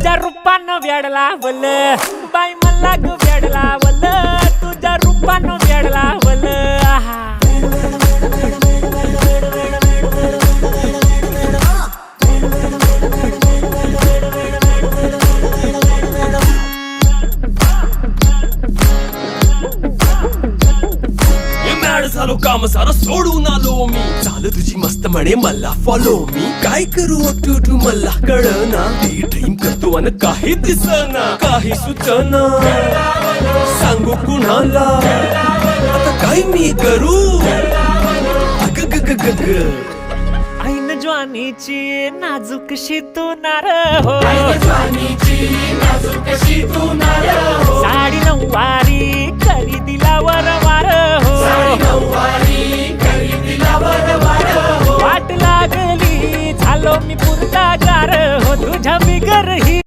तुझ्या रूपानं वेड लावल बाई मला ग वेड लावल तुझ्या रूपानं वेड लावल आहा झालो काम सारं सोडून आलो मी चाल तुझी मस्त म्हणे मला फॉलो मी काय करू टू मला कळना ती ड्रीम करतो अन काही दिसना काही सुचना सांगू कुणाला आता काय मी करू अग ग ग ग ग ऐन ज्वानीची नाजूकशी तू नार हो साडी नऊवारी करी दिला वरवार हो वाट लागली झालो मी पुरता गार हो तुझ्या बिगर ही